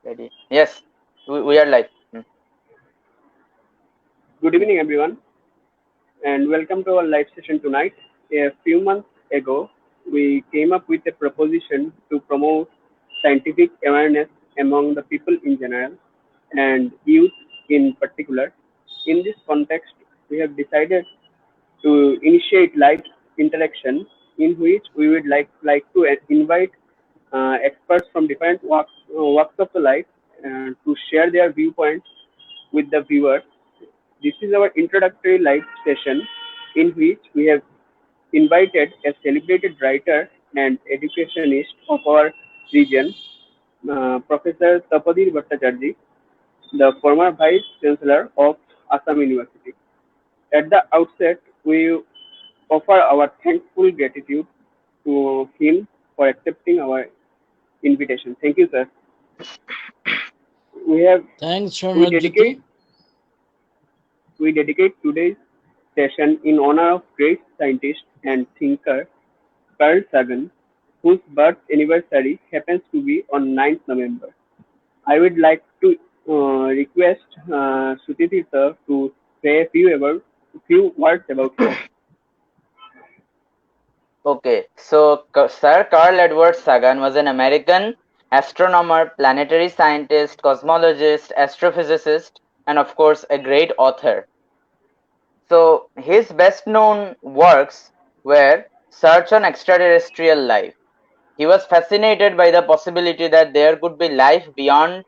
Ready? Yes, we are live. Good evening, everyone, and welcome to our live session tonight. A few months ago, we came up with a proposition to promote scientific awareness among the people in general and youth in particular. In this context, we have decided to initiate live interaction in which we would like to invite experts from different walks of the life to share their viewpoints with the viewers. This is our introductory live session in which we have invited a celebrated writer and educationist of our region, Professor Tapadir Bhattacharjee, the former Vice Chancellor of Assam University. At the outset, we offer our thankful gratitude to him for accepting our invitation. Thank you, sir. We have Thanks, we dedicate Sharnajyoti. we dedicate today's session in honor of great scientist and thinker Carl Sagan, whose birth anniversary happens to be on 9th November. I would like to request Sutitita to say a few words about him. Okay, so Sir Carl Edward Sagan was an American astronomer, planetary scientist, cosmologist, astrophysicist, and of course, a great author. So, his best known works were Search on Extraterrestrial Life. He was fascinated by the possibility that there could be life beyond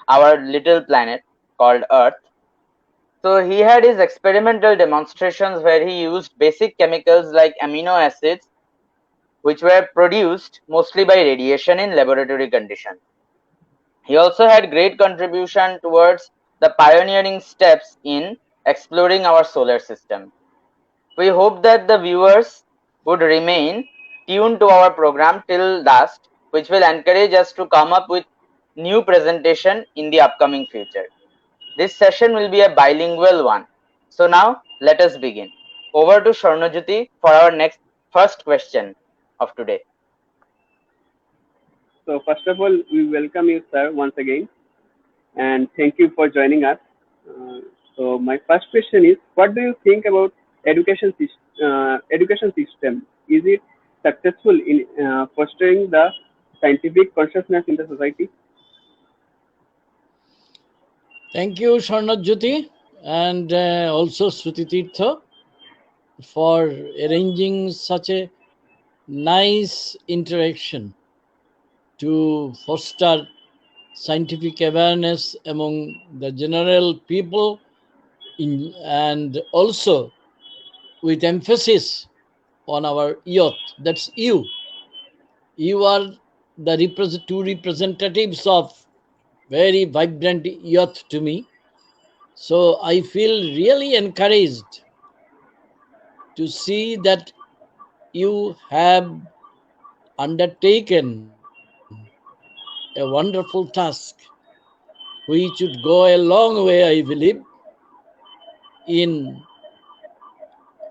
our little planet called Earth. So he had his experimental demonstrations where he used basic chemicals like amino acids, which were produced mostly by radiation in laboratory conditions. He also had great contribution towards the pioneering steps in exploring our solar system. We hope that the viewers would remain tuned to our program till last, which will encourage us to come up with new presentation in the upcoming future. This session will be a bilingual one. So now let us begin. Over to Swarnajyoti for our first question of today. So, first of all, we welcome you, sir, once again, and thank you for joining us. Uh, my first question is, what do you think about education system? Is it successful in fostering the scientific consciousness in the society? Thank you, Sharnajyoti, and also Srutitirtha for arranging such a nice interaction to foster scientific awareness among the general people and also with emphasis on our youth. That's you. You are the two representatives of very vibrant youth to me. So I feel really encouraged to see that you have undertaken a wonderful task, which would go a long way, I believe, in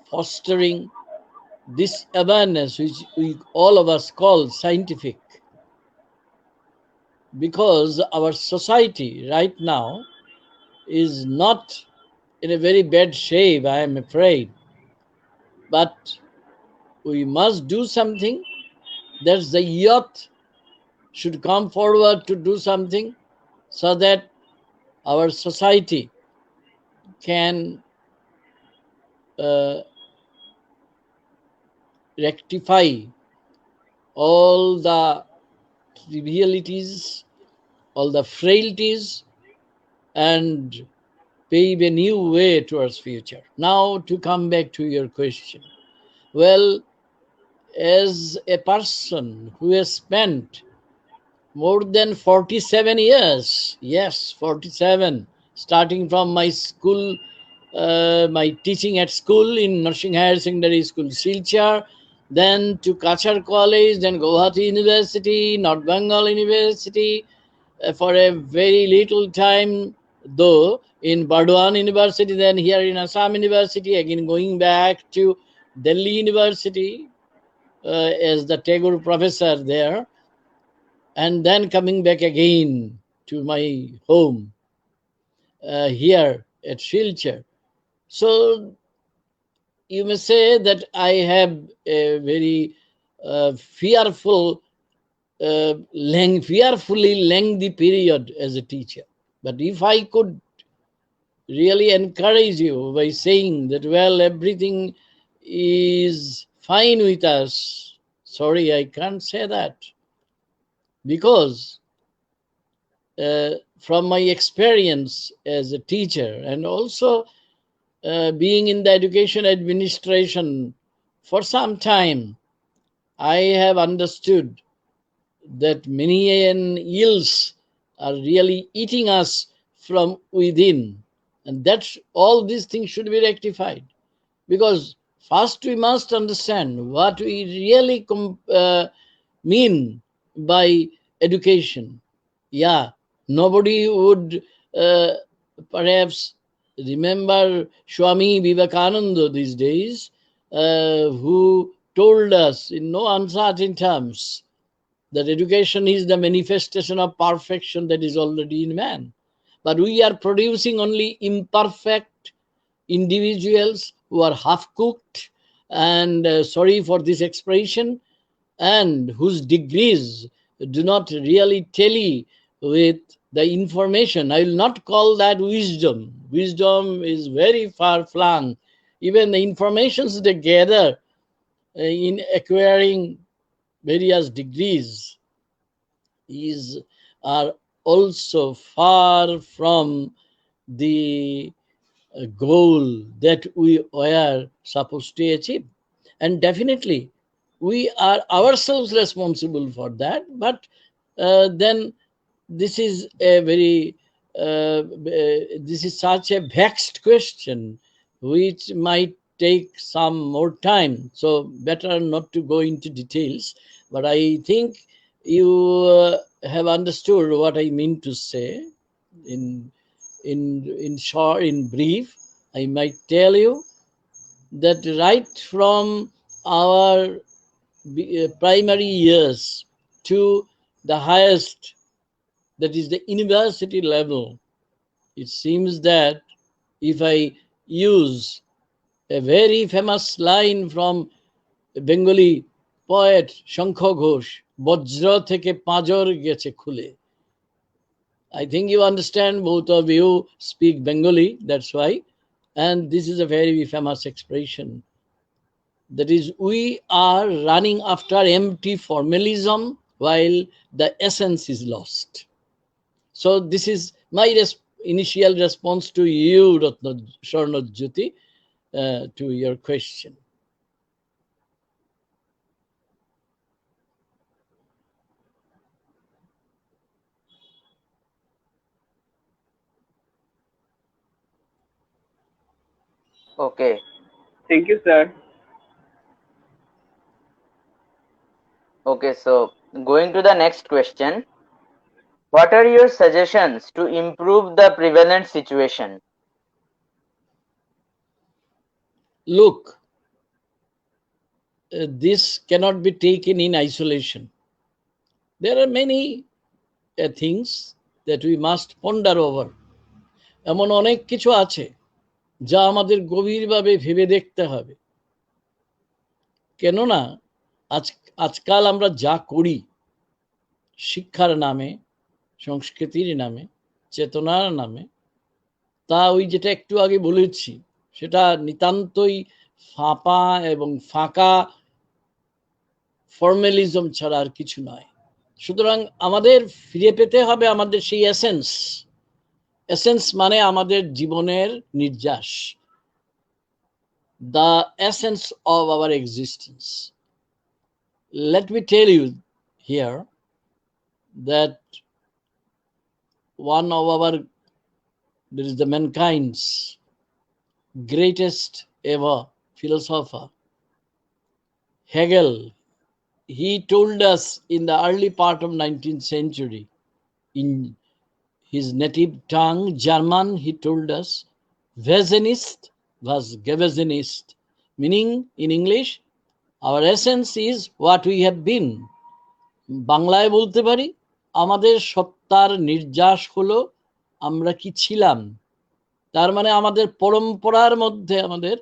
fostering this awareness, which we all of us call scientific, because our society right now is not in a very bad shape, I am afraid. But we must do something. That's the youth should come forward to do something so that our society can uh, rectify all the trivialities, all the frailties, and pave a new way towards future. Now to come back to your question. Well, as a person who has spent more than 47 years, yes, 47, starting from my school, my teaching at school in Nursing Higher Secondary School, Silchar, then to Kachar College, then Guwahati University, North Bengal University, for a very little time, though, in Bardwan University, then here in Assam University, again going back to Delhi University as the Tagore professor there, and then coming back again to my home here at Silchar. So you may say that I have a very fearfully lengthy period as a teacher. But if I could really encourage you by saying that, well, everything is fine with us, sorry, I can't say that, because from my experience as a teacher and also being in the education administration for some time, I have understood that many ills are really eating us from within, and that all these things should be rectified. Because first we must understand what we really mean by education. Yeah, nobody would perhaps remember Swami Vivekananda these days, who told us in no uncertain terms that education is the manifestation of perfection that is already in man. But we are producing only imperfect individuals who are half cooked, and sorry for this expression, and whose degrees do not really tally with the information. I will not call that wisdom. Wisdom is very far flung. Even the informations they gather in acquiring various degrees is are also far from the goal that we were supposed to achieve. And definitely, we are ourselves responsible for that. But then this is a very this is such a vexed question, which might take some more time. So better not to go into details. But I think you have understood what I mean to say. In in short, in brief, I might tell you that right from our primary years to the highest, that is the university level, it seems that if I use a very famous line from a Bengali poet Shankha Ghosh, বজ্র থেকে পাঁজর গেছে খুলে. I think you understand, both of you speak Bengali, that's why. And this is a very famous expression. That is, we are running after empty formalism while the essence is lost. So this is my initial response to you, Ratna Swarnajyoti, to your question. Okay. Thank you, sir. Okay, so going to the next question. What are your suggestions to improve the prevalent situation? Look, this cannot be taken in isolation. There are many things that we must ponder over. এমন অনেক কিছু আছে যা আমাদের গভীরভাবে ভেবে দেখতে হবে। কেননা আজকাল আমরা যা করি শিক্ষার নামে, সংস্কৃতির নামে, চেতনার নামে, তা ওই যেটা একটু আগে বলেছি, সেটা নিতান্তই ফাঁপা এবং ফাঁকা ফর্মালিজম ছাড়া আর কিছু নয়। সুতরাং আমাদের ফিরে পেতে হবে আমাদের সেই এসেন্স। এসেন্স মানে আমাদের জীবনের নির্যাস, the essence of our existence. Let me tell you here that one of our, there is the mankind's greatest ever philosopher, Hegel. He told us in the early part of 19th century, in his native tongue, German, he told us, Wesenist was Gewesenist, meaning in English, our essence is what we have been. বাংলায় বলতে পারি, আমাদের সত্য সত্তার নির্যাস হলো আমরা কি ছিলাম। তার মানে আমাদের পরম্পরার মধ্যে আমাদের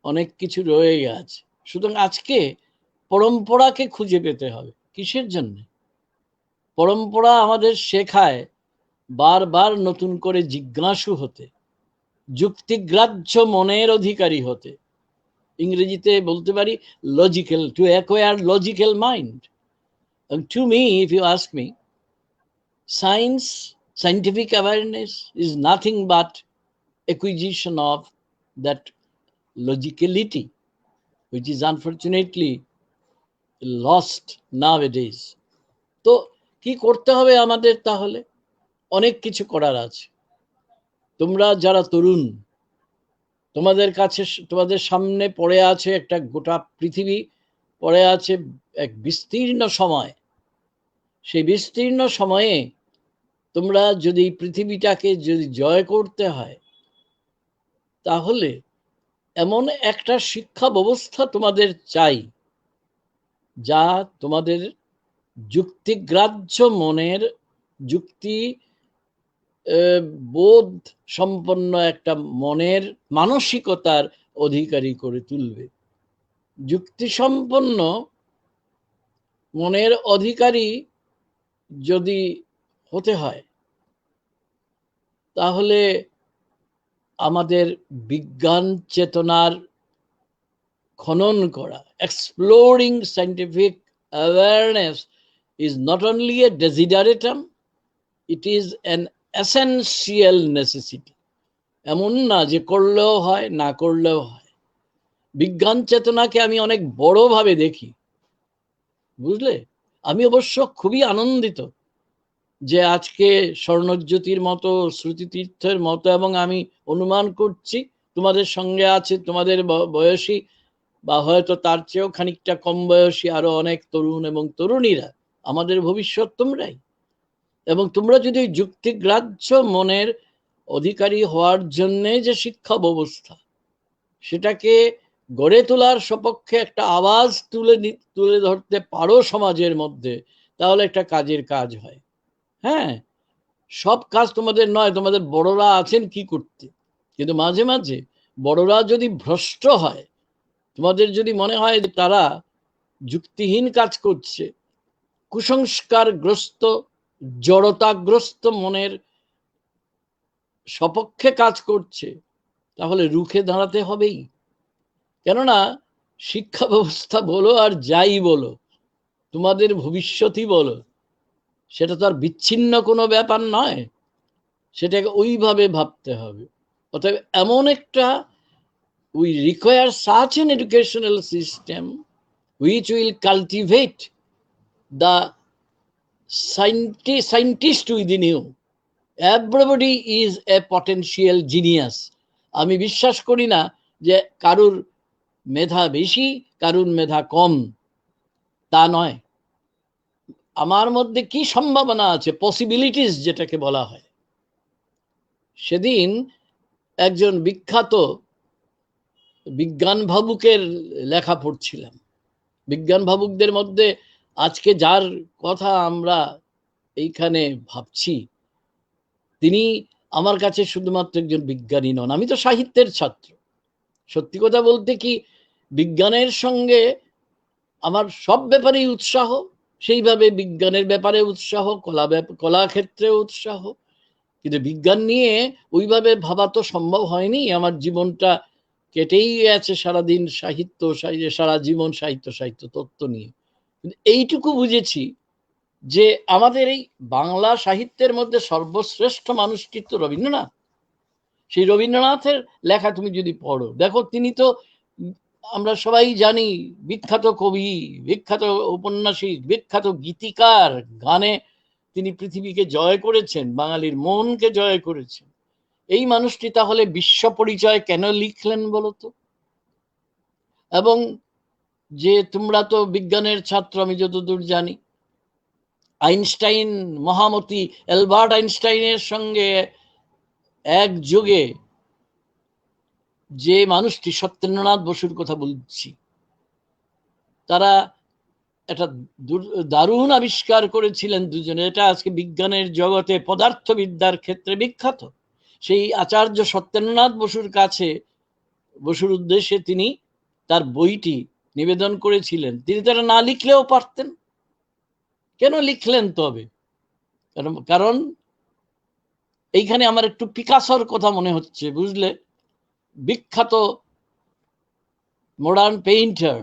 অনেক কিছু রয়ে গেছে। সুতরাং আজকে পরম্পরাকে খুঁজে পেতে হবে। কিসের জন্য? পরম্পরা আমাদের শেখায় বারবার নতুন করে জিজ্ঞাসু হতে, যুক্তিগ্রাহ্য মনের অধিকারী হতে। ইংরেজিতে বলতে পারি logical, to acquire logical mind. To me, if you ask me, scientific awareness is nothing but acquisition of that logicality, which is unfortunately lost nowadays. তো কি করতে হবে আমাদের? তাহলে অনেক কিছু করার আছে। তোমরা যারা তরুণ, তোমাদের কাছে, তোমাদের সামনে পড়ে আছে একটা গোটা পৃথিবী, পড়ে আছে এক বিস্তীর্ণ সময়। সেই বিস্তীর্ণ সময়ে তোমরা যদি পৃথিবীটাকে যদি জয় করতে হয়, তাহলে এমন একটা শিক্ষা ব্যবস্থা তোমাদের চাই যা তোমাদের যুক্তিগ্রাহ্য মনের, যুক্তি বোধ সম্পন্ন একটা মনের মানসিকতার অধিকারী করে তুলবে। যুক্তিসম্পন্ন মনের অধিকারী যদি হতে হয়, তাহলে আমাদের বিজ্ঞান চেতনার খনন করা, exploring scientific awareness is not only a desideratum, it is an essential necessity. এমন না যে করলেও হয়, না করলেও হয়। বিজ্ঞান চেতনাকে আমি অনেক বড়ভাবে দেখি, বুঝলে। আমি অবশ্য খুবই আনন্দিত যে আজকে স্বর্ণজ্যোতির মতো, শ্রুতিতীর্থের মতো, এবং আমি অনুমান করছি তোমাদের সঙ্গে আছে তোমাদের বয়সী বা হয়তো তার চেয়েও খানিকটা কম বয়সী আরো অনেক তরুণ এবং তরুণীরা। আমাদের ভবিষ্যৎ তোমরাই। এবং তোমরা যদি যুক্তিগ্রাহ্য মনের অধিকারী হওয়ার জন্যে যে শিক্ষা ব্যবস্থা, সেটাকে গড়ে তোলার সপক্ষে একটা আওয়াজ তুলে ধরতে পারো সমাজের মধ্যে, তাহলে একটা কাজের কাজ হয়। হ্যাঁ, সব কাজ তোমাদের নয়, তোমাদের বড়রা আছেন কি করতে, কিন্তু মাঝে মাঝে বড়রা যদি ভ্রষ্ট হয়, তোমাদের যদি মনে হয় যে তারা যুক্তিহীন কাজ করছে, কুসংস্কারগ্রস্ত, জড়তাগ্রস্ত মনের সপক্ষে কাজ করছে, তাহলে রুখে দাঁড়াতে হবেই। কেননা শিক্ষা ব্যবস্থা বলো আর যাই বলো, তোমাদের ভবিষ্যৎই বলো, সেটা তো আর বিচ্ছিন্ন কোনো ব্যাপার নয়, সেটাকে ওইভাবে ভাবতে হবে। অতএব এমন একটা, we require such an educational system which will cultivate the scientist within you. Everybody is a potential genius. আমি বিশ্বাস করি না যে কারুর মেধা বেশি, কারুর মেধা কম, তা নয়। আমার মধ্যে কি সম্ভাবনা আছে, পসিবিলিটিস যেটাকে বলা হয়। সেদিন একজন বিখ্যাত বিজ্ঞান ভাবুকের লেখা পড়ছিলাম। বিজ্ঞান ভাবুকদের মধ্যে আজকে যার কথা আমরা এইখানে ভাবছি, তিনি আমার কাছে শুধুমাত্র একজন বিজ্ঞানী নন। আমি তো সাহিত্যের ছাত্র। সত্যি কথা বলতে কি, বিজ্ঞানের সঙ্গে আমার সব ব্যাপারেই উৎসাহ, সেইভাবে বিজ্ঞানের ব্যাপারে উৎসাহ, কলা ক্ষেত্রে উৎসাহ, কিন্তু বিজ্ঞান নিয়ে ওইভাবে ভাবা তো সম্ভব হয়নি। আমার জীবনটা কেটেই গেছে সারাদিন সাহিত্য, সারা জীবন সাহিত্য, সাহিত্য তত্ত্ব নিয়ে। কিন্তু এইটুকু বুঝেছি যে আমাদের এই বাংলা সাহিত্যের মধ্যে সর্বশ্রেষ্ঠ মানুষটি তো রবীন্দ্রনাথ। সেই রবীন্দ্রনাথের লেখা তুমি যদি পড়ো, দেখো তিনি তো, আমরা সবাই জানি, বিখ্যাত কবি, বিখ্যাত ঔপন্যাসিক, বিখ্যাত গীতিকার, গানে তিনি পৃথিবীকে জয় করেছেন, বাঙালির মনকে জয় করেছেন। এই মানুষটি তাহলে বিশ্ব পরিচয় কেন লিখলেন বলতো? এবং যে তোমরা তো বিজ্ঞানের ছাত্র, আমি যতদূর জানি, আইনস্টাইন, মহামতি অ্যালবার্ট আইনস্টাইনের সঙ্গে এক যুগে যে মানুষটি, সত্যেন্দ্রনাথ বসুর কথা বলছি, তারা একটা দারুণ আবিষ্কার করেছিলেন দুজনে, এটা আজকে বিজ্ঞানের জগতে পদার্থবিদ্যার ক্ষেত্রে বিখ্যাত। সেই আচার্য সত্যেন্দ্রনাথ বসুর কাছে, বসুর উদ্দেশ্যে তিনি তার বইটি নিবেদন করেছিলেন। তিনি তারা না লিখলেও পারতেন, কেন লিখলেন তবে? কারণ এইখানে আমার একটু পিকাসোর কথা মনে হচ্ছে, বুঝলে, বিখ্যাত modern painter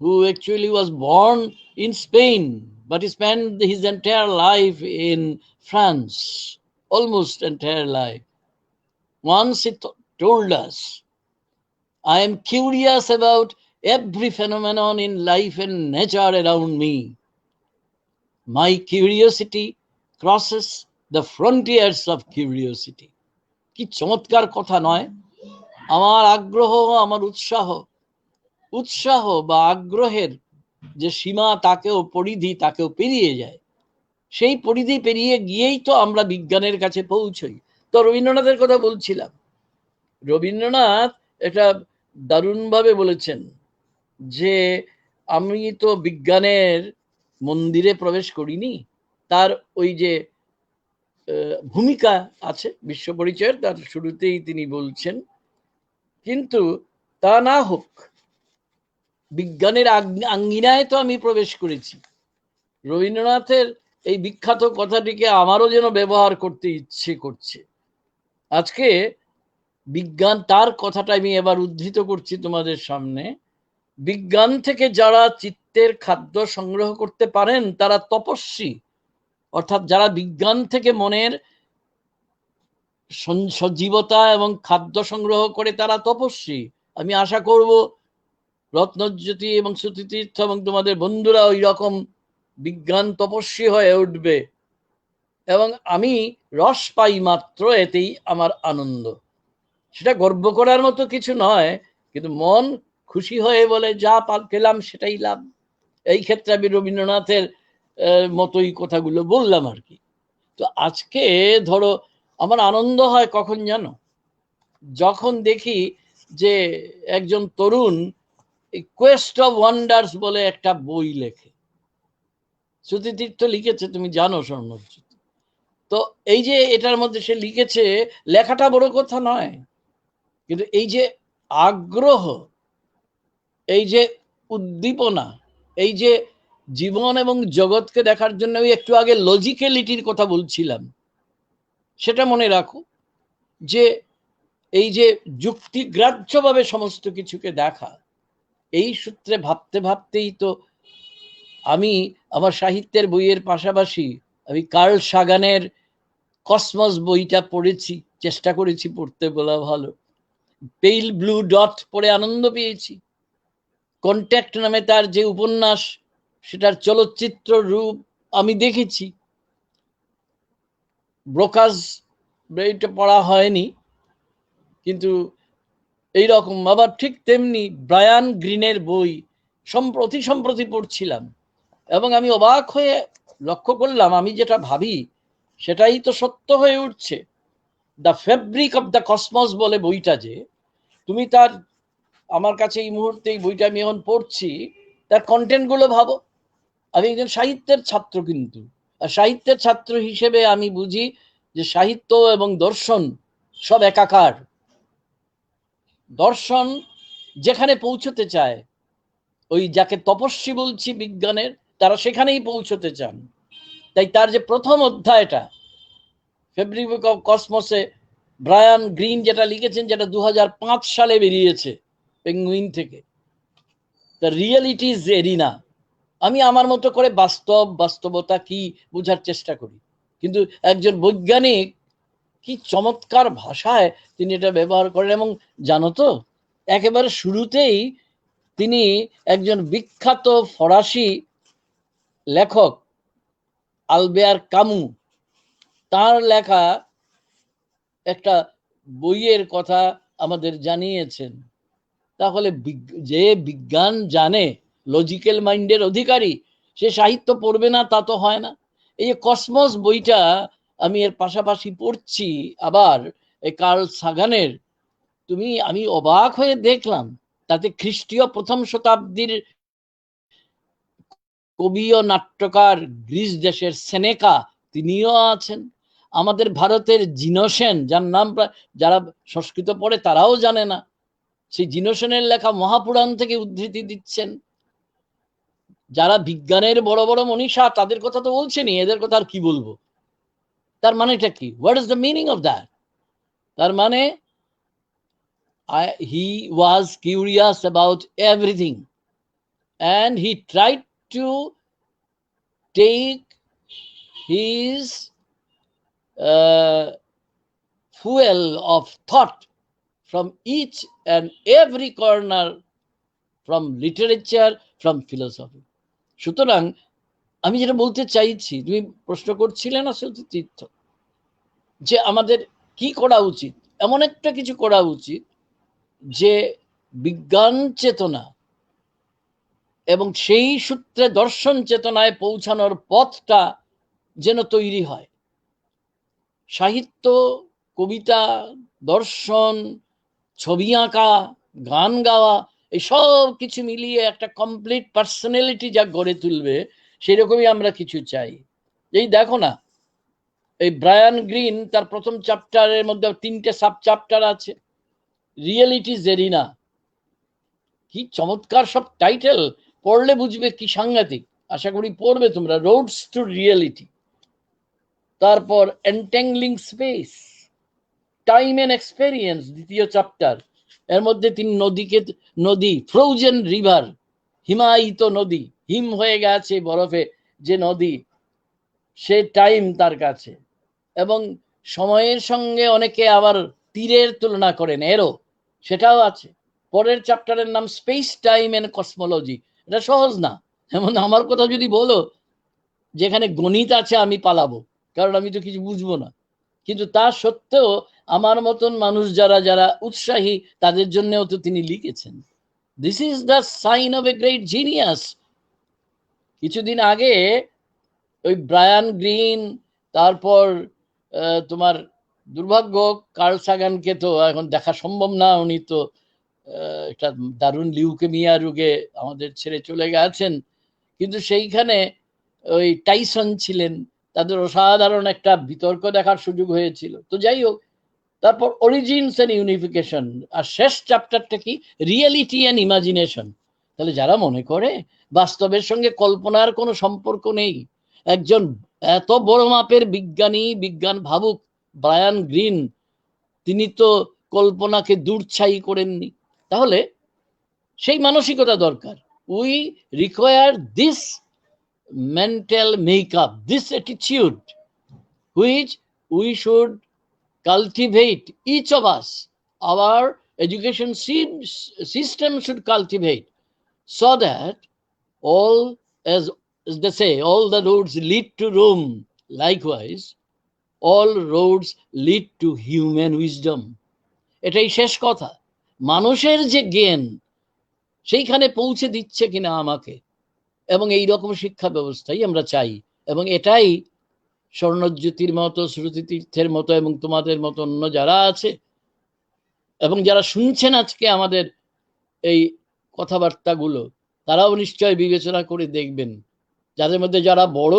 who actually was born in Spain but he spent his entire life in France, almost entire life. Once he told us, I am curious about every phenomenon in life and nature around me. My curiosity crosses the frontiers of curiosity. কি চমৎকার কথা নয়? আমার আগ্রহ, আমার উৎসাহ বা আগ্রহের যে সীমা, তাকেও পরিধি, তাকেও পেরিয়ে যায়। সেই পরিধি পেরিয়ে গিয়েই তো আমরা বিজ্ঞানের কাছে পৌঁছই। তো রবীন্দ্রনাথের কথা বলছিলাম। রবীন্দ্রনাথ এটা দারুণভাবে বলেছেন যে আমি তো বিজ্ঞানের মন্দিরে প্রবেশ করিনি। তার ওই যে ভূমিকা আছে বিশ্ব পরিচয়ের, তার শুরুতেই তিনি বলছেন, কিন্তু তা না হোক, বিজ্ঞানের আঙ্গিনায় তো আমি প্রবেশ করেছি। রবীন্দ্রনাথের এই বিখ্যাত কথাটিকে আমারও যেন ব্যবহার করতে ইচ্ছে করছে। আজকে বিজ্ঞান, তার কথাটা আমি এবার উদ্ধৃত করছি তোমাদের সামনে। বিজ্ঞান থেকে যারা চিত্তের খাদ্য সংগ্রহ করতে পারেন তারা তপস্বী, অর্থাৎ যারা বিজ্ঞান থেকে মনের সজীবতা এবং খাদ্য সংগ্রহ করে তারা তপস্বী। আমি আশা করব রত্নজ্যোতি এবং শ্রুতিতীর্থ এবং তোমাদের বন্ধুরা ওই রকম বিজ্ঞান তপস্বী হয়ে উঠবে, এবং আমি রস পাই মাত্র এতেই আমার আনন্দ। সেটা গর্ব করার মতো কিছু নয়, কিন্তু মন খুশি হয়ে বলে যা পেলাম সেটাই লাভ। এই ক্ষেত্রে আমি রবীন্দ্রনাথের মতোই কথাগুলো বললাম আর কি। তো আজকে ধরো আমার আনন্দ হয় কখন জানো? যখন দেখি যে একজন তরুণ কোয়েস্ট অফ ওয়ান্ডার্স বলে একটা বই লেখে। শ্রুতিতীর্থ লিখেছে, তুমি জানো স্বর্ণজ্যোতি। তো এই যে এটার মধ্যে সে লিখেছে, লেখাটা বড় কথা নয়, কিন্তু এই যে আগ্রহ, এই যে উদ্দীপনা, এই যে জীবন এবং জগৎকে দেখার জন্য ওই একটু আগে লজিক্যালিটির কথা বলছিলাম, সেটা মনে রাখো যে এই যে যুক্তিগ্রাহ্যভাবে সমস্ত কিছুকে দেখা, এই সূত্রে ভাবতে ভাবতেই তো আমি আমার সাহিত্যের বইয়ের পাশাপাশি আমি কার্ল সাগানের কসমস বইটা পড়েছি, চেষ্টা করেছি পড়তে, বলা ভালো। পেইল ব্লু ডট পড়ে আনন্দ পেয়েছি। কন্ট্যাক্ট নামে তার যে উপন্যাস, সেটার চলচ্চিত্র রূপ আমি দেখেছি। ব্রোকাজ বইটা পড়া হয়নি, কিন্তু এইরকম আবার ঠিক তেমনি ব্রায়ান গ্রিনের বই অতি সম্প্রতি পড়ছিলাম, এবং আমি অবাক হয়ে লক্ষ্য করলাম আমি যেটা ভাবি সেটাই তো সত্য হয়ে উঠছে। The fabric of the cosmos বলে বইটা, যে তুমি তার, আমার কাছে এই মুহূর্তে এই বইটা আমি এখন পড়ছি, তার কন্টেন্ট গুলো ভাবো। আমি একজন সাহিত্যের ছাত্র, কিন্তু সাহিত্যের ছাত্র হিসেবে আমি বুঝি যে সাহিত্য এবং দর্শন সব একাকার। দর্শন যেখানে পৌঁছতে চায়, ওই যাকে তপস্বী বলছি বিজ্ঞানের, তারা সেখানেই পৌঁছতে চান। তাই তার যে প্রথম অধ্যায়টা ফেব্রিক অফ কসমসে ব্রায়ান গ্রিন যেটা লিখেছেন, যেটা 2005 সালে বেরিয়েছে পেঙ্গুইন থেকে, দ্য রিয়েলিটি ইজ এরিনা, আমি আমার মতো করে বাস্তবতা কি বোঝার চেষ্টা করি। কিন্তু একজন বৈজ্ঞানিক কি চমৎকার ভাষায় তিনি এটা ব্যবহার করেন। এবং জানো তো, একেবারে শুরুতেই তিনি একজন বিখ্যাত ফরাসি লেখক আলবেয়ার কামু, তার লেখা একটা বইয়ের কথা আমাদের জানিয়েছেন। তাহলে যে বিজ্ঞান জানে, লজিক্যাল মাইন্ডের অধিকারী, সে সাহিত্য পড়বে না তা তো হয় না। এই যে কসমস বইটা আমি এর পাশাপাশি পড়ছি আবার এই কার্ল সাগানের, আমি অবাক হয়ে দেখলাম তাতে খ্রিস্টীয় প্রথম শতাব্দীর কবি ও নাট্যকার গ্রিস দেশের সেনেকা, তিনিও আছেন। আমাদের ভারতের জিনসেন, যার নাম যারা সংস্কৃত পড়ে তারাও জানে না, সেই জিনসেনের লেখা মহাপুরাণ থেকে উদ্ধৃতি দিচ্ছেন। যারা বিজ্ঞানের বড় বড় মনীষা, তাদের কথা তো বলছেনি, এদের কথা আর কি বলবো? তার মানেটা কি? What is the meaning of that? তার মানে he was curious about everything and he tried to take his fuel of thought from each and every corner, from literature, from philosophy. সুতরাং আমি যেটা বলতে চাইছি, তুমি প্রশ্ন করছিলে না তীর্থ, যে আমাদের কি করা উচিত? এমন একটা কিছু করা উচিত যে বিজ্ঞান চেতনা এবং সেই সূত্রে দর্শন চেতনায় পৌঁছানোর পথটা যেন তৈরি হয়। সাহিত্য, কবিতা, দর্শন, ছবি আঁকা, গান গাওয়া, এই সব কিছু মিলিয়ে একটা কমপ্লিট পার্সোনালিটি যা গড়ে তুলবে, সেরকমই আমরা কিছু চাই। এই দেখো না, এই ব্রায়ান গ্রিন, তার প্রথম চ্যাপ্টারের মধ্যে 3টে সাব চ্যাপ্টার আছে। রিয়েলিটি জেরিনা, কি চমৎকার সব টাইটেল, পড়লে বুঝবে কি সাংঘাতিক। আশা করি পড়বে তোমরা। রোডস টু রিয়েলিটি, তারপর এন্ট্যাংলিং স্পেস, টাইম এন্ড এক্সপেরিয়েন্স দ্বিতীয় চ্যাপ্টার, এর মধ্যে তিনি নদী, ফ্রোজেন রিভার, হিমায়িত নদী, হিম হয়ে গেছে বরফে যে নদী, সে টাইম তার কাছে। এবং সময়ের সঙ্গে অনেকে আবার তীরের তুলনা করেন, এরও, সেটাও আছে। পরের চ্যাপ্টারের নাম স্পেস টাইম এন্ড কসমোলজি। এটা সহজ না। যেমন আমার কথা যদি বলো, যেখানে গণিত আছে আমি পালাবো, কারণ আমি তো কিছু বুঝবো না। কিন্তু তা সত্ত্বেও আমার মতন মানুষ যারা যারা উৎসাহী, তাদের জন্যও তো তিনি লিখেছেন। This is the sign of a great genius. কিছুদিন আগে ওই ব্রায়ান গ্রিন, তারপর তোমার দুর্ভাগ্য কার্ল সাগানকে তো এখন দেখা সম্ভব না, উনি তো একটা দারুণ লিউকেমিয়া রোগে আমাদের ছেড়ে চলে গেছেন। কিন্তু সেইখানে ওই টাইসন ছিলেন, তাদের অসাধারণ একটা বিতর্ক দেখার সুযোগ হয়েছিল। তো যাই হোক, তারপর অরিজিনস এন্ড ইউনিফিকেশন, আর শেষ চ্যাপ্টারটা কি? Reality and imagination. তাহলে যারা মনে করে বাস্তবের সঙ্গে কল্পনার কোনো সম্পর্ক নেই, একজন এত বড় মাপের বিজ্ঞানী, বিজ্ঞান ভাবুক ব্রায়ান গ্রিন, তিনি তো কল্পনাকে দূরছাই করেননি। তাহলে সেই মানসিকতা দরকার। We require this mental makeup, this attitude, which we should cultivate, each of us, our education system should cultivate, so that all, as they say, all the roads lead to Rome. Likewise, all roads lead to human wisdom. এটাই শেষ কথা। মানুষের যে জ্ঞান, সেইখানে পৌঁছে দিচ্ছে কিনা আমাকে, এবং এই রকম শিক্ষা ব্যবস্থাই আমরা চাই। এবং এটাই স্বর্ণজ্যোতির মতো, শ্রুতিতীর্থের মতো, এবং তোমাদের মতো অন্য যারা আছে এবং যারা শুনছেন আজকে আমাদের এই কথাবার্তাগুলো, তারাও নিশ্চয় বিবেচনা করে দেখবেন। যাদের মধ্যে যারা বড়,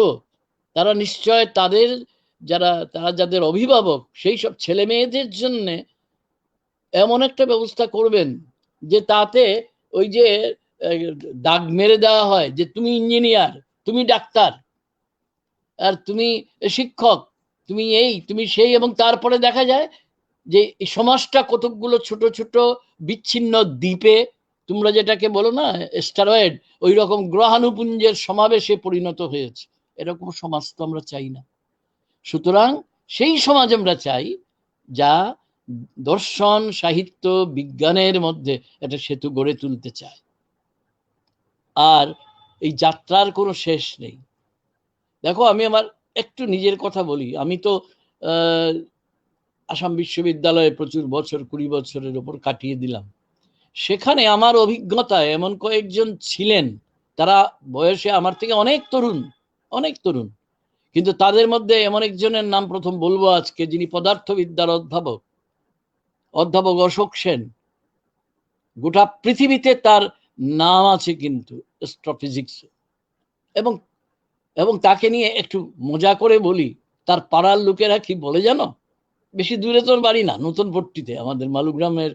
তারা নিশ্চয় তারা যাদের অভিভাবক, সেই সব ছেলে মেয়েদের জন্য এমন একটা ব্যবস্থা করবেন যে তাতে ওই যে দাগ মেরে দেওয়া হয় যে তুমি ইঞ্জিনিয়ার, তুমি ডাক্তার, আর তুমি শিক্ষক, তুমি এই, তুমি সেই, এবং তারপরে দেখা যায় যে এই সমাজটা কতকগুলো ছোট ছোট বিচ্ছিন্ন দ্বীপে, তোমরা যেটাকে বলো না স্টারয়েড, ওই রকম গ্রহাণুপুঞ্জের সমাবেশে পরিণত হয়েছে। এরকম সমাজ তো আমরা চাই না। সুতরাং সেই সমাজ আমরা চাই যা দর্শন, সাহিত্য, বিজ্ঞানের মধ্যে একটা সেতু গড়ে তুলতে চায়। আর এই যাত্রার কোনো শেষ নেই। দেখো, আমি আমার একটু নিজের কথা বলি। আমি তো আসাম বিশ্ববিদ্যালয়ে প্রচুর বছর, 20 বছরের ওপর কাটিয়ে দিলাম। সেখানে আমার অভিজ্ঞতায় এমন কয়েকজন ছিলেন, তারা বয়সে আমার থেকে অনেক তরুণ, অনেক তরুণ, কিন্তু তাদের মধ্যে এমন একজনের নাম প্রথম বলবো আজকে, যিনি পদার্থবিদ্যার অধ্যাপক অশোক সেন। গোটা পৃথিবীতে তার নাম আছে কিন্তু অ্যাস্ট্রোফিজিক্স। এবং এবং তাকে নিয়ে একটু মজা করে বলি, তার পাড়ার লোকেরা কি বলে জানো? বেশি দূরে তোর বাড়ি না, নতুন পট্টিতে, আমাদের মালুগ্রামের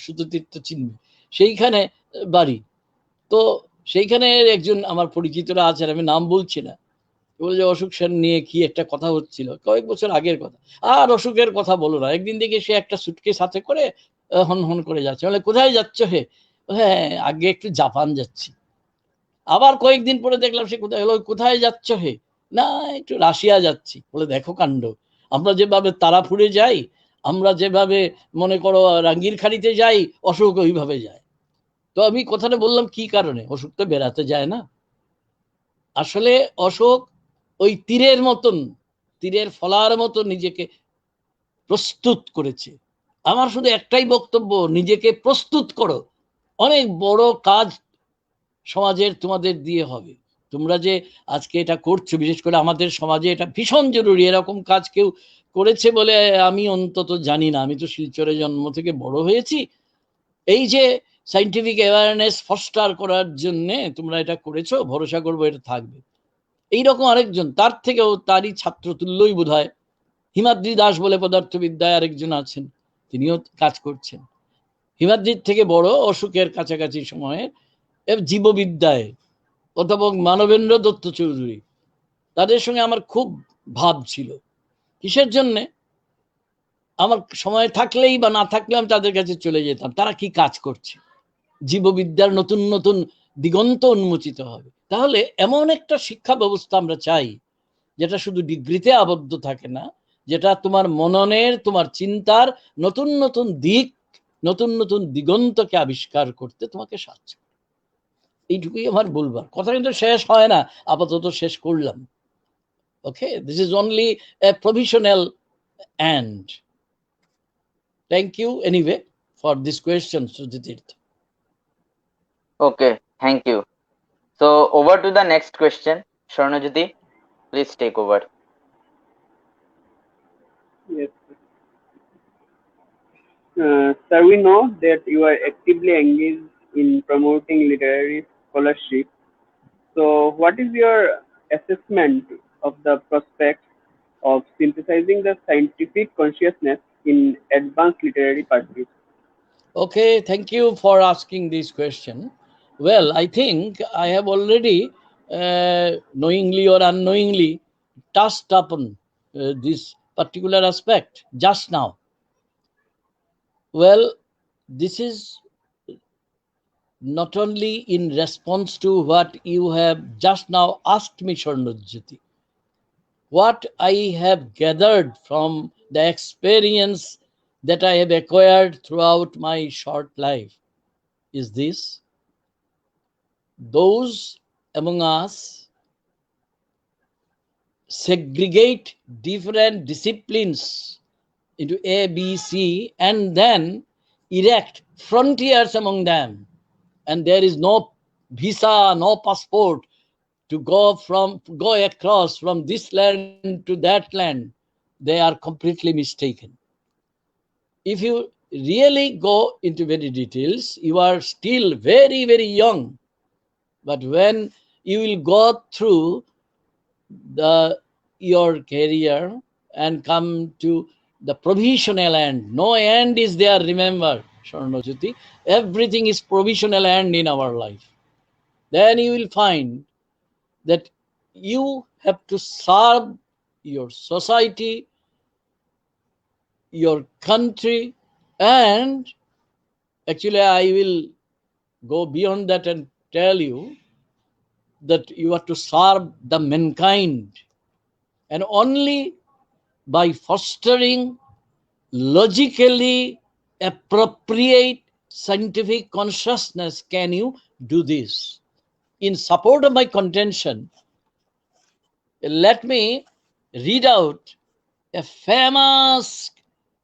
সুততীর্থ চিনবে, সেইখানে বাড়ি। তো সেইখানে একজন আমার পরিচিতরা আছেন, আমি নাম বলছি না, বলে যে অশোক সেন নিয়ে কি একটা কথা হচ্ছিল, কয়েক বছর আগের কথা। আর অশোকের কথা বলো না, একদিন দেখে সে একটা সুটকেস হাতে করে হন হন করে যাচ্ছে। বলে কোথায় যাচ্ছ হে? হ্যাঁ, আগে একটু জাপান যাচ্ছি। আবার কয়েকদিন পরে দেখলাম সে কোথায় হলো, কোথায় যাচ্ছ হে? না, একটু রাশিয়া যাচ্ছি। বলে দেখো কাণ্ড, আমরা যেভাবে তারাপুরে যাই, আমরা যেভাবে মনে করো রাঙ্গিরখাড়িতে যাই, অশোক ওইভাবে যায়। তো আমি কথাটা বললাম কি কারণে, অশোক তো বেড়াতে যায় না। আসলে অশোক ওই তীরের মতন, তীরের ফলার মতো নিজেকে প্রস্তুত করেছে। আমার শুধু একটাই বক্তব্য, নিজেকে প্রস্তুত করো, অনেক বড় কাজ সমাজের তোমাদের দিয়ে হবে। তোমরা যে আজকে এটা করছো, বিশেষ করে আমাদের সমাজে এটা ভীষণ জরুরি। এরকম কাজ কেউ করেছে বলে আমি অন্তত জানি না। আমি তো শিলচরে জন্ম থেকে বড় হয়েছি। এই যে সাইন্টিফিক অ্যাওয়ারনেস ফস্টার করার জন্য তোমরা এটা করেছো, ভরসা করবো এটা থাকবে। এইরকম আরেকজন, তার থেকেও তারই ছাত্র তুল্যই বোধ হয় হিমাদ্রি দাস বলে পদার্থবিদ্যায় আরেকজন আছেন, তিনিও কাজ করছেন। হিমাদ্রির থেকে বড় অশোকের কাছাকাছি সময়ে জীববিদ্যায় অধ্যাপক মানবেন্দ্র দত্ত চৌধুরী, তাদের সঙ্গে আমার খুব ভাব ছিল। কিসের জন্যে? আমার সময় থাকলেই বা না থাকলে আমি তাদের কাছে চলে যেতাম, তারা কি কাজ করছে, জীববিদ্যার নতুন নতুন দিগন্ত উন্মোচিত হবে। তাহলে এমন একটা শিক্ষা ব্যবস্থা আমরা চাই, যেটা শুধু ডিগ্রিতে আবদ্ধ থাকে না, যেটা তোমার মননের, তোমার চিন্তার নতুন নতুন দিক, নতুন নতুন দিগন্তকে আবিষ্কার করতে তোমাকে সাহায্য। এইটুকুই আমার বলবার কথা, কিন্তু শেষ হয় না, আপাতত শেষ করলাম। Okay, this is only a provisional end. Thank you anyway for this question, Sujitirtha. Okay, thank you. So over to the next question. Swarnajyoti, please take over. Yes. Sir, we know that you are actively engaged in promoting literary scholarship. So, what is your assessment of the prospects of synthesizing the scientific consciousness in advanced literary pursuits? Okay, thank you for asking this question. Well, I think I have already, knowingly or unknowingly, touched upon this particular aspect just now. Well, this is not only in response to what you have just now asked me, Swarnajyoti. What I have gathered from the experience that I have acquired throughout my short life is this: those among us segregate different disciplines into A, B, C, and then erect frontiers among them. And there is no visa, no passport to go across from this land to that land. They are completely mistaken. If you really go into very details, you are still very, very young. But when you will go through your career and come to the provisional end, no end is there, remember, Swarnajyoti, everything is provisional end in our life. Then you will find that you have to serve your society, your country, and actually I will go beyond that and tell you that you are to serve the mankind. And only by fostering logically appropriate scientific consciousness can you do this. In support of my contention, let me read out a famous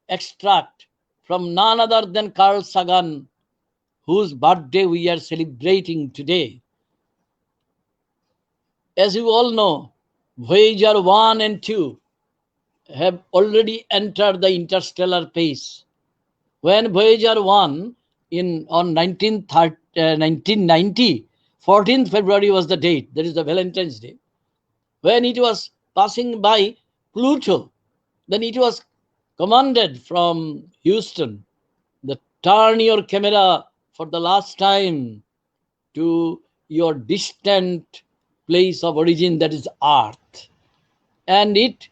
extract from none other than Carl Sagan, whose birthday we are celebrating today. As you all know, Voyager 1 and 2 have already entered the interstellar phase. When Voyager 1 on 1990 14th February was the date, that is the Valentine's Day, when it was passing by Pluto. Then it was commanded from Houston that turn your camera for the last time to your distant place of origin, that is Earth. And it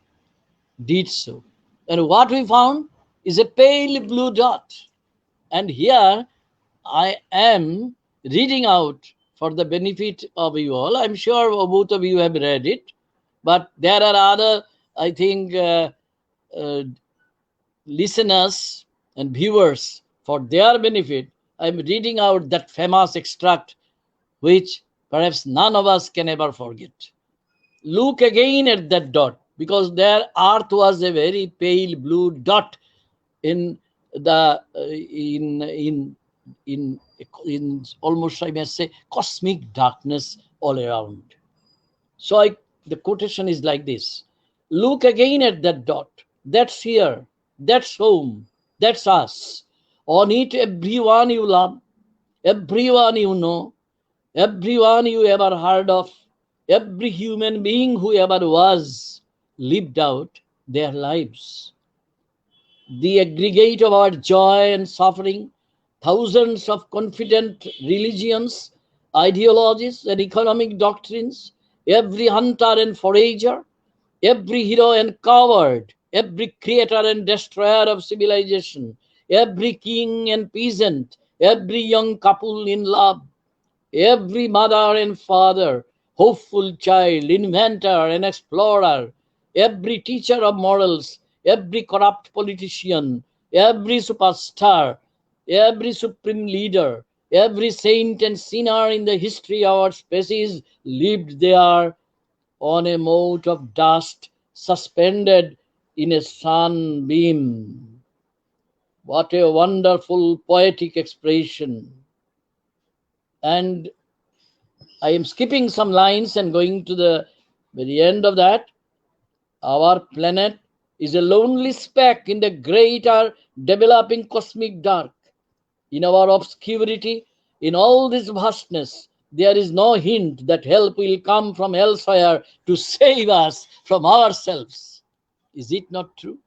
did so. And what we found is a pale blue dot. And here I am reading out for the benefit of you all. I'm sure both of you have read it, but there are other, I think, uh, listeners and viewers, for their benefit. I'm reading out that famous extract which perhaps none of us can ever forget. Look again at that dot, because their earth was a very pale blue dot in the in almost, I may say, cosmic darkness all around. So the quotation is like this: look again at that dot. That's here. That's home. That's us. On it, everyone you love, everyone you know, everyone you ever heard of, every human being who ever was, lived out their lives. The aggregate of our joy and suffering, thousands of confident religions, ideologies, and economic doctrines, every hunter and forager, every hero and coward, every creator and destroyer of civilization, every king and peasant, every young couple in love, every mother and father, hopeful child, inventor and explorer, every teacher of morals, every corrupt politician, every superstar, every supreme leader, every saint and sinner in the history of our species lived there on a mote of dust suspended in a sunbeam. What a wonderful poetic expression. And I am skipping some lines and going to the very end of that. Our planet is a lonely speck in the greater developing cosmic dark. In our obscurity, in all this vastness, there is no hint that help will come from elsewhere to save us from ourselves. Is it not true?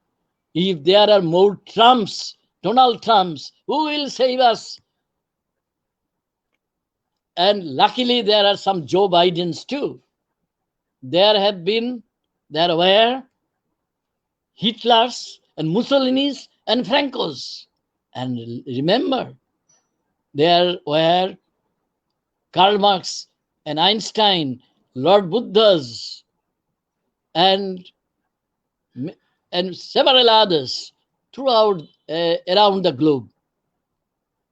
If there are more Trumps, Donald Trumps, who will save us? And luckily, there are some Joe Bidens too. There were Hitlers and Mussolinis and Francos. And remember, there were Karl Marx and Einstein, Lord Buddhas, and several others throughout around the globe.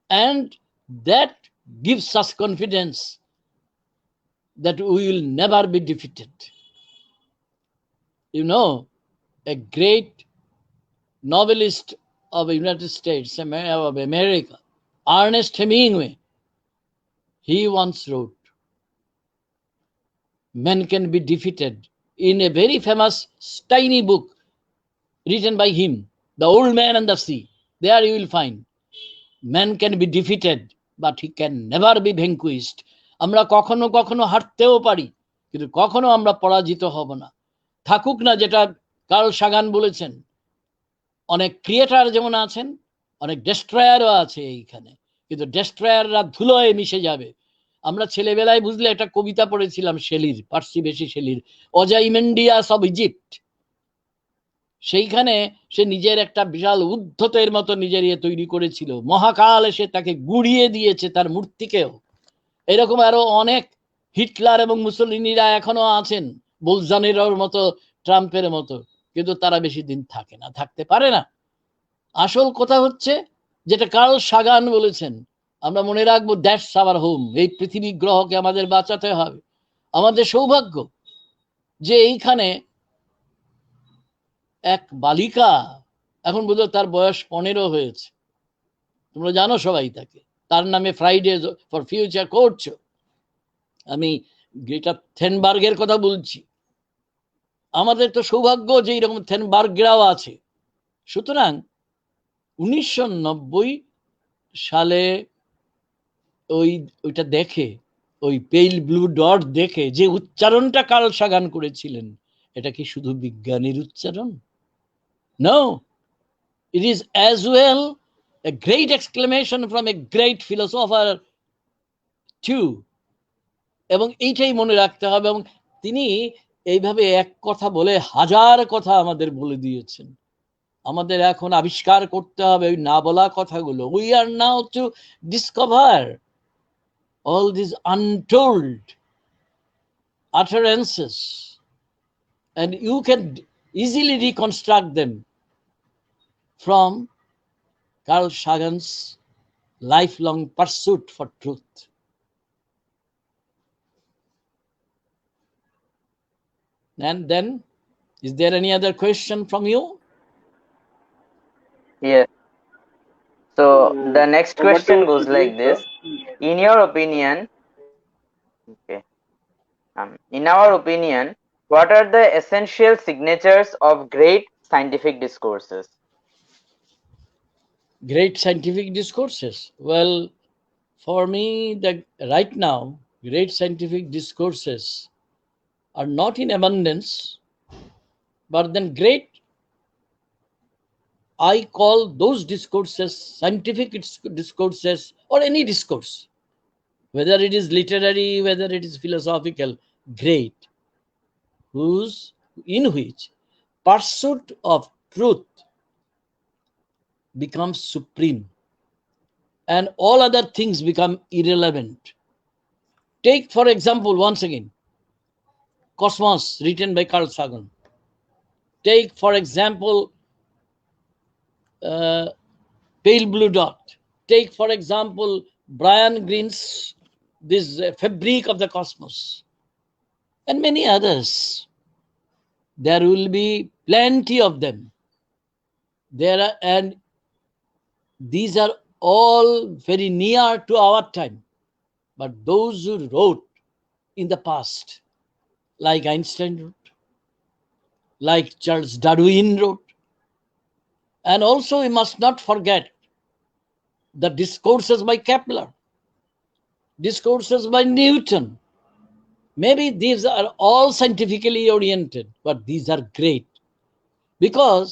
And that gives us confidence that we will never be defeated. You know, a great novelist of the United States, of America, Ernest Hemingway, he once wrote, "Men can be defeated," in a very famous tiny book written by him, The Old Man and the Sea. There you will find, man can be defeated, but he can never be vanquished. আমরা কখনো কখনো হারতেও পারি, কিন্তু কখনো আমরা পরাজিত হব না। থাকুক না যেটা কার্ল সাগান বলেছেন, অনেক ক্রিয়েটার যেমন আছেন, অনেক ডেস্ট্রয়ারও আছে এইখানে, কিন্তু ডেস্ট্রয়াররা ধুলোয় মিশে যাবে। আমরা ছেলেবেলায় বুঝলে একটা কবিতা পড়েছিলাম শেলির, পার্সি বেশি শেলির, অজাইমেন্ডিয়াস অব ইজিপ্ট। সেইখানে সে নিজের একটা বিশাল উদ্ধতের মতো নিজের তৈরি করেছিল, মহাকাল এসে তাকে গুড়িয়ে দিয়েছে তার মূর্তিকেও। এরকম আরো অনেক হিটলার এবং মুসলিনিরা এখনো আছেন, বোলজানের মতো, ট্রাম্পের মতো, কিন্তু তারা বেশি দিন থাকে না, থাকতে পারে না। আসল কথা হচ্ছে যেটা কার্ল সাগান বলেছেন, আমরা মনে রাখবো, দ্যাটস আওয়ার হোম। এই পৃথিবী গ্রহকে আমাদের বাঁচাতে হবে। আমাদের সৌভাগ্য যে এইখানে এক বালিকা, এখন বোধহয় তার বয়স 15 হয়েছে, তোমরা জানো সবাই তাকে, তার নামে ফ্রাইডে ফর ফিউচার করছো। আমি গ্রেটা থেনবার্গের কথা বলছি। আমাদের তো সৌভাগ্য যে এরকম থেনবার্গরাও আছে। সুতরাং 1990 সালে ওইটা দেখে ওই পেইল ব্লু ডট দেখে যে উচ্চারণটা কার্ল সাগান করেছিলেন, এটা কি শুধু বিজ্ঞানীর উচ্চারণ? No, it is as well a great exclamation from a great philosopher too. এবং এইটাই মনে রাখতে হবে। এবং তিনি এইভাবে এক কথা বলে হাজার কথা আমাদের বলে দিয়েছেন। আমাদের এখন আবিষ্কার করতে হবে ওই না বলা কথাগুলো। We are now to discover all these untold utterances, and you can easily reconstruct them from Carl Sagan's lifelong pursuit for truth. And then, is there any other question from you? Yes. So the next Over to question goes Sudhir, like sir. this. In your opinion, okay, in our opinion, what are the essential signatures of great scientific discourses? Great scientific discourses. Well, for me, right now, great scientific discourses are not in abundance, but then great, I call those discourses scientific discourses, or any discourse, whether it is literary, whether it is philosophical, great, in which pursuit of truth becomes supreme and all other things become irrelevant. Take, for example, once again, Cosmos, written by Carl Sagan. Take, for example, Pale Blue Dot. Take, for example, Brian Greene's this Fabric of the Cosmos, and many others. There will be plenty of them. And these are all very near to our time. But those who wrote in the past, like Einstein wrote, like Charles Darwin wrote, and also we must not forget the discourses by Kepler, discourses by Newton. Maybe these are all scientifically oriented, but these are great, because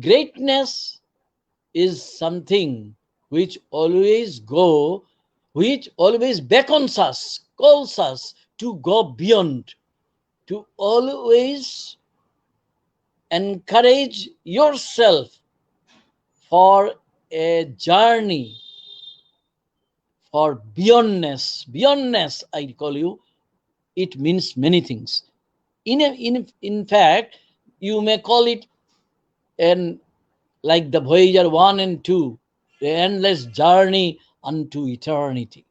greatness is something which always beckons us, calls us to go beyond, to always encourage yourself for a journey for beyondness. Beyondness, I call you, it means many things. In fact, you may call it like the Voyager 1 and 2, the endless journey unto eternity,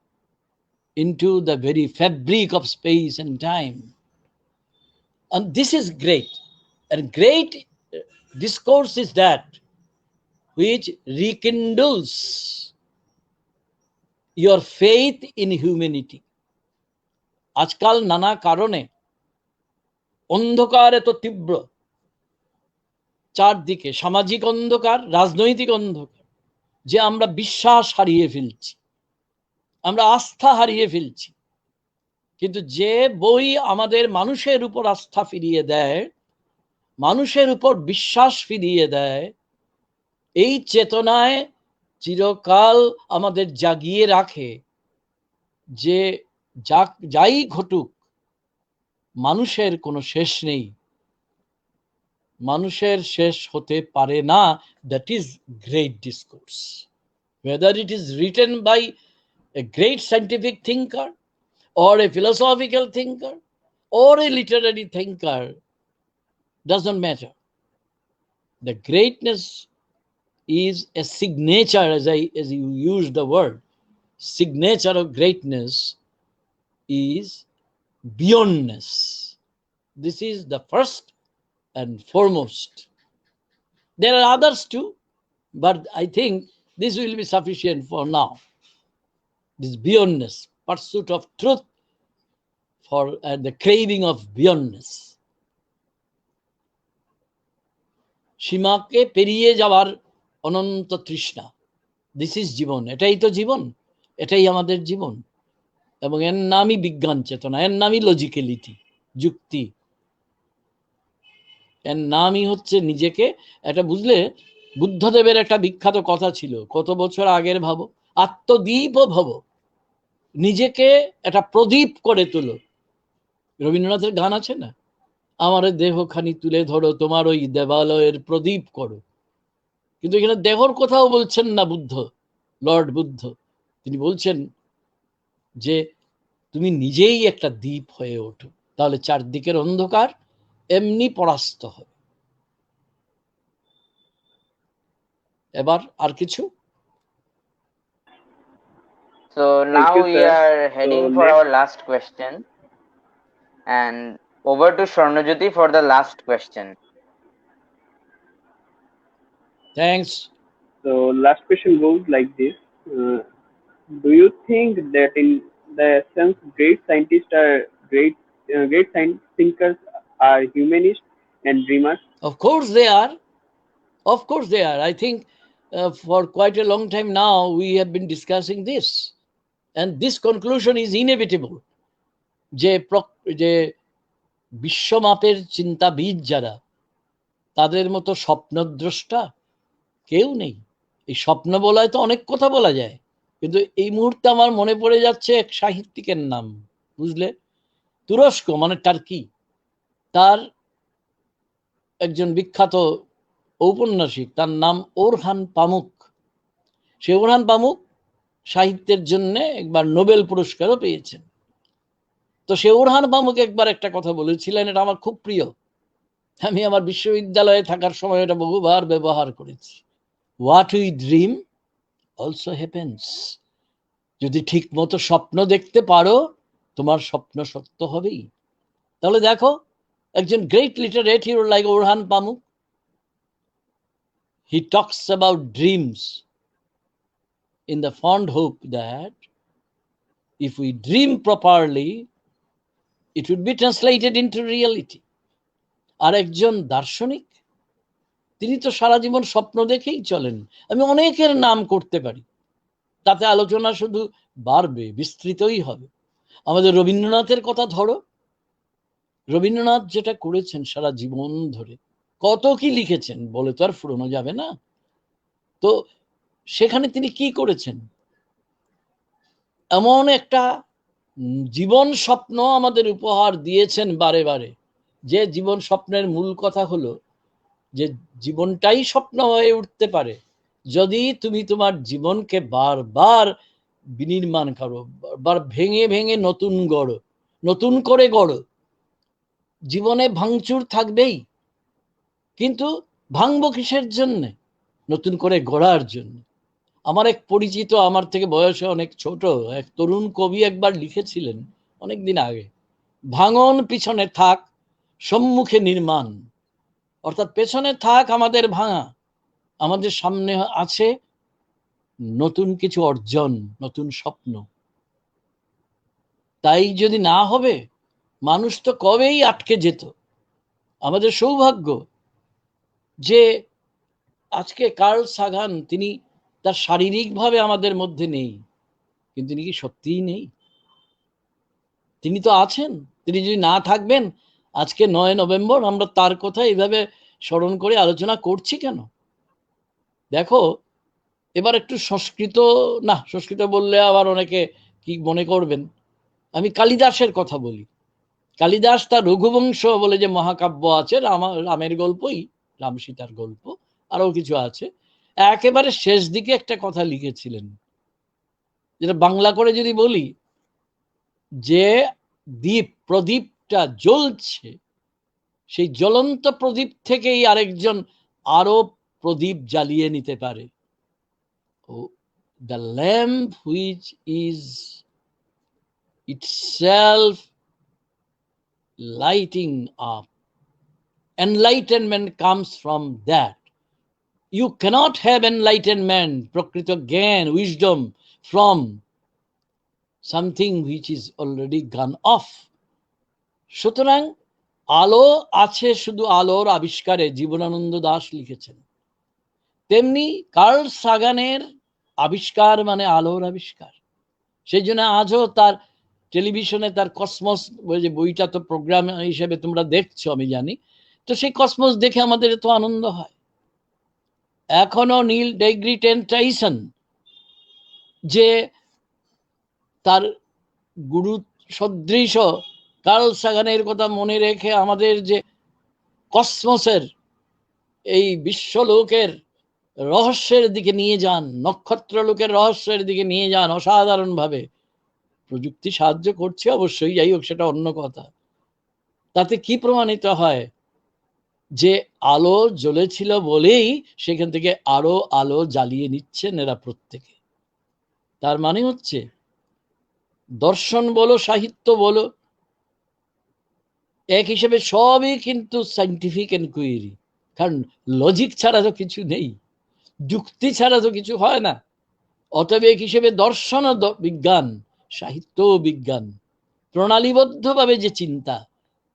into the very fabric of space and time. And this is great. And great discourse is that which rekindles your faith in humanity. আজকাল নানা কারণে অন্ধকার এত তীব্র, চারদিকে সামাজিক অন্ধকার, রাজনৈতিক অন্ধকার, যে আমরা বিশ্বাস হারিয়ে ফেলছি, আমরা আস্থা হারিয়ে ফেলছি। কিন্তু যে বই আমাদের মানুষের উপর আস্থা ফিরিয়ে দেয়, মানুষের উপর বিশ্বাস ফিরিয়ে দেয়, এই চেতনায় চিরকাল আমাদের জাগিয়ে রাখে যে যাই ঘটুক, মানুষের কোনো শেষ নেই, মানুষের শেষ হতে পারে না। That is great discourse. Whether it is written by a great scientific thinker, or a philosophical thinker, or a literary thinker, doesn't matter. The greatness is a signature, as you use the word. Signature of greatness is beyondness. This is the first and foremost. There are others too, but I think this will be sufficient for now. This beyondness, pursuit of truth, for the craving of beyondness. সীমাকে পেরিয়ে যাওয়ার অনন্ত তৃষ্ণা, this is জীবন। এটাই তো জীবন, এটাই আমাদের জীবন। এবং এর নামই বিজ্ঞান চেতনা, এর নামই লজিক্যালিটি, যুক্তি। এর নামই হচ্ছে নিজেকে একটা, বুঝলে, বুদ্ধদেবের একটা বিখ্যাত কথা ছিল কত বছর আগের, ভাবো, আত্মদীপ ভব, নিজেকে একটা প্রদীপ করে তোলো। রবীন্দ্রনাথের গান আছে না, আমার দেহখানি তুলে ধরো, তোমার ওই দেবালয়ের প্রদীপ করো। কিন্তু এখানে দেহর কথাও বলছেন না বুদ্ধ, লর্ড বুদ্ধ। তিনি বলছেন যে তুমি নিজেই একটা দ্বীপ হয়ে ওঠো, তাহলে চারদিকের অন্ধকার এমনি পরাস্ত হবে। এবার আর কিছু? So Thank now you, we sir. are So heading for next, our last question, and over to Swarnajyoti for the last question. Thanks. so last question goes like this. Uh, do you think that in the essence, great scientists are great science thinkers are humanists and dreamers? Of course they are. Of course they are. I think for quite a long time now we have been discussing this, and this conclusion is inevitable. যে বিশ্বমাপের চিন্তাবিদ যারা, তাদের মতো স্বপ্নদ্রষ্টা কেউ নেই। এই স্বপ্ন বলায় তো অনেক কথা বলা যায়, কিন্তু এই মুহূর্তে আমার মনে পড়ে যাচ্ছে এক সাহিত্যিকের নাম, বুঝলে, তুরস্ক মানে টার্কি, তার একজন বিখ্যাত ঔপন্যাসিক, তার নাম ওরহান পামুক। সে ওরহান পামুক সাহিত্যের জন্য একবার নোবেল পুরস্কারও পেয়েছেন। তো সে ওরহান পামুক একবার একটা কথা বলেছিলেন, এটা আমার খুব প্রিয়। আমি আমার বিশ্ববিদ্যালয়ে থাকার সময় এটা বহুবার ব্যবহার করেছি। What we dream also happens. যদি ঠিক মতো স্বপ্ন দেখতে পারো, তোমার স্বপ্ন সত্য হবেই। তাহলে দেখো, একজন great literate hero like Orhan পামুক, he talks about dreams in the fond hope that if we dream properly, it would be translated into reality. আর একজন দার্শনিক, তিনি তো সারা জীবন স্বপ্ন দেখেই চলেন। আমি অনেকের নাম করতে পারি, তাতে আলোচনা শুধু বাড়বে, বিস্তৃতই হবে। আমাদের রবীন্দ্রনাথের কথা ধরো, রবীন্দ্রনাথ যেটা করেছেন সারা জীবন ধরে, কত কি লিখেছেন বলে তো আর ফুরানো যাবে না। তো সেখানে তিনি কি করেছেন, এমন একটা জীবন স্বপ্ন আমাদের উপহার দিয়েছেন বারে বারে, যে জীবন স্বপ্নের মূল কথা হলো যে জীবনটাই স্বপ্ন হয়ে উঠতে পারে যদি তুমি তোমার জীবনকে বারবার বিনির্মাণ করো, বারবার ভেঙে ভেঙে নতুন গড়ো, নতুন করে গড়ো। জীবনে ভাঙচুর থাকবেই, কিন্তু ভাঙবো কিসের জন্যে? নতুন করে গড়ার জন্য। আমার এক পরিচিত, আমার থেকে বয়সে অনেক ছোট এক তরুণ কবি একবার লিখেছিলেন অনেক দিন আগে, ভাঙন পিছনে থাক, সম্মুখে নির্মাণ। অর্থাৎ পেছনে থাক আমাদের ভাঙা, আমাদের সামনে আছে নতুন কিছু অর্জন, নতুন স্বপ্ন। তাই যদি না হবে, মানুষ তো কবেই আটকে যেত। আমাদের সৌভাগ্য যে আজকে কার্ল সাগান, তিনি তার শারীরিকভাবে আমাদের মধ্যে নেই, কিন্তু তিনি কি সত্যিই নেই? তিনি তো আছেন। তিনি যদি না থাকবেন, আজকে 9 নভেম্বর আমরা তার কথা এইভাবে স্মরণ করে আলোচনা করছি কেন? দেখো, এবার একটু সংস্কৃত, না সংস্কৃত বললে আবার অনেকে কি মনে করবেন, আমি কালিদাসের কথা বলি। কালিদাস তার রঘুবংশ বলে যে মহাকাব্য আছে, রামের গল্পই, রাম সীতার গল্প, আরও কিছু আছে, একেবারে শেষ দিকে একটা কথা লিখেছিলেন, যেটা বাংলা করে যদি বলি, যে প্রদীপটা জ্বলছে, সেই জ্বলন্ত প্রদীপ থেকেই আরেকজন আরো প্রদীপ জ্বালিয়ে নিতে পারে। The lamp which is itself lighting up, enlightenment comes from that. You cannot have enlightenment, প্রকৃত জ্ঞান, wisdom, from something which is already gone off. সুতরাং আলো আছে শুধু আলোর আবিষ্কারে, জীবনানন্দ দাশ লিখেছেন। তেমনি কার্ল সাগানের আবিষ্কার মানে আলোর আবিষ্কার। সেই জন্য আজও তার টেলিভিশনে তার কসমস, যে বইটা তো প্রোগ্রাম হিসেবে তোমরা দেখছো আমি জানি, তো সেই কসমস দেখে আমাদের এত আনন্দ হয়। এখনো নীল ডেগ্রি টাইসন যে তার গুরু সদৃশ কার্ল সাগানের কথা মনে রেখে আমাদের যে কসমসের এই বিশ্বলোকের রহস্যের দিকে নিয়ে যান, নক্ষত্র লোকের রহস্যের দিকে নিয়ে যান অসাধারণভাবে। প্রযুক্তি সাহায্য করছে অবশ্যই, যাই হোক সেটা অন্য কথা। তাতে কি প্রমাণিত হয়? যে আলো জ্বলেছিল বলেই সেখান থেকে আরো আলো জ্বালিয়ে নিচ্ছেন এরা প্রত্যেকে। তার মানে হচ্ছে দর্শন বলো, সাহিত্য বলো, এক হিসেবে সবই কিন্তু সাইন্টিফিক এনকোয়ারি। কারণ লজিক ছাড়া তো কিছু নেই, যুক্তি ছাড়া তো কিছু হয় না। অতএব এক হিসেবে দর্শন বিজ্ঞান, সাহিত্যও বিজ্ঞান। প্রণালীবদ্ধভাবে যে চিন্তা,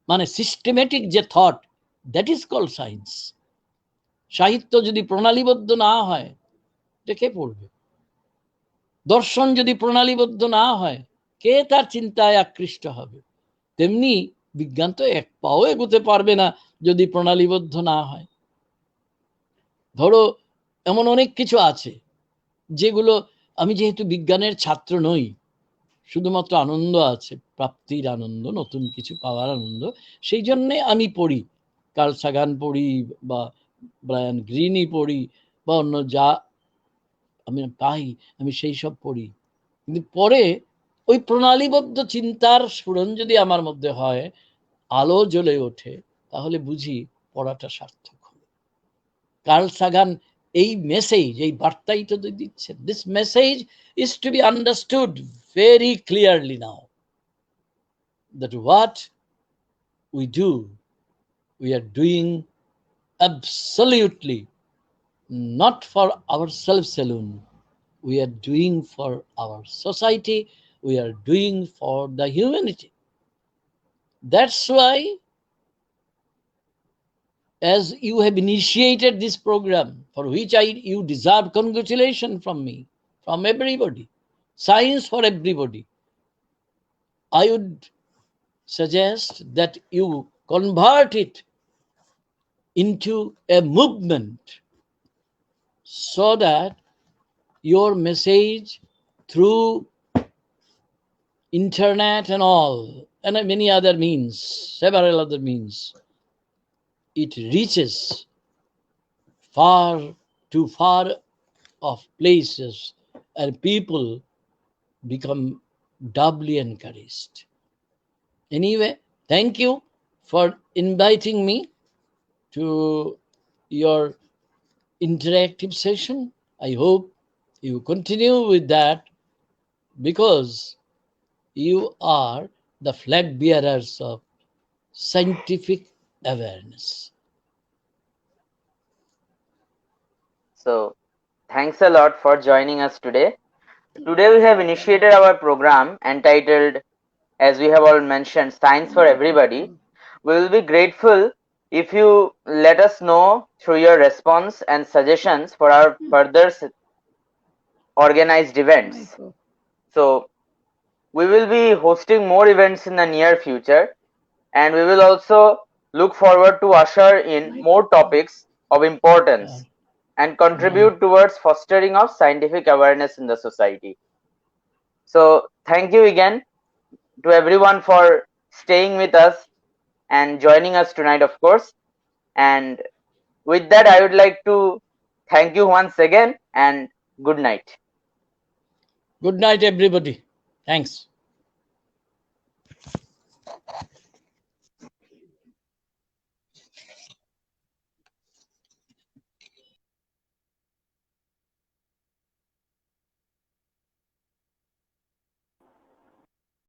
মানে সিস্টেমেটিক যে thought, that is called science. সাহিত্য যদি প্রণালীবদ্ধ না হয় এটা কে পড়বে? দর্শন যদি প্রণালীবদ্ধ না হয় কে তার চিন্তায় আকৃষ্ট হবে? তেমনি বিজ্ঞান তো এক পাও এগোতে পারবে না যদি প্রণালীবদ্ধ না হয়। ধরো এমন অনেক কিছু আছে যেগুলো, আমি যেহেতু বিজ্ঞানের ছাত্র নই, শুধুমাত্র আনন্দ আছে, প্রাপ্তির আনন্দ, নতুন কিছু পাওয়ার আনন্দ, সেই জন্যে আমি পড়ি, কার্ল সাগান পড়ি, বা ব্রায়ান গ্রিনই পড়ি, বা অন্য যা আমি পাই আমি সেই সব পড়ি। কিন্তু পরে ওই প্রণালীবদ্ধ চিন্তার স্ফুরণ যদি আমার মধ্যে হয়, আলো জ্বলে ওঠে, তাহলে বুঝি পড়াটা সার্থক হলো। কার্ল সাগান এই মেসেজ, এই বার্তাই তো দিচ্ছেন। This message is to be understood very clearly now, that what we do, we are doing absolutely not for ourselves alone. We are doing for our society, we are doing for the humanity. That's why, as you have initiated this program, for which you deserve congratulations from me, from everybody, science for everybody, I would suggest that you convert it into a movement, so that your message through internet and all, and many other means, several other means, it reaches far too far of places, and people become doubly encouraged. Anyway, thank you for inviting me to your interactive session. I hope you continue with that, because you are the flag bearers of scientific awareness. So, thanks a lot for joining us today. Today we have initiated our program entitled, as we have all mentioned, Science for Everybody. We will be grateful if you let us know through your response and suggestions for our further organized events. So, we will be hosting more events in the near future, and we will also look forward to usher in more topics of importance and contribute towards fostering of scientific awareness in the society. So, thank you again to everyone for staying with us and joining us tonight, of course. And with that, I would like to thank you once again and good night. Good night, everybody. Thanks.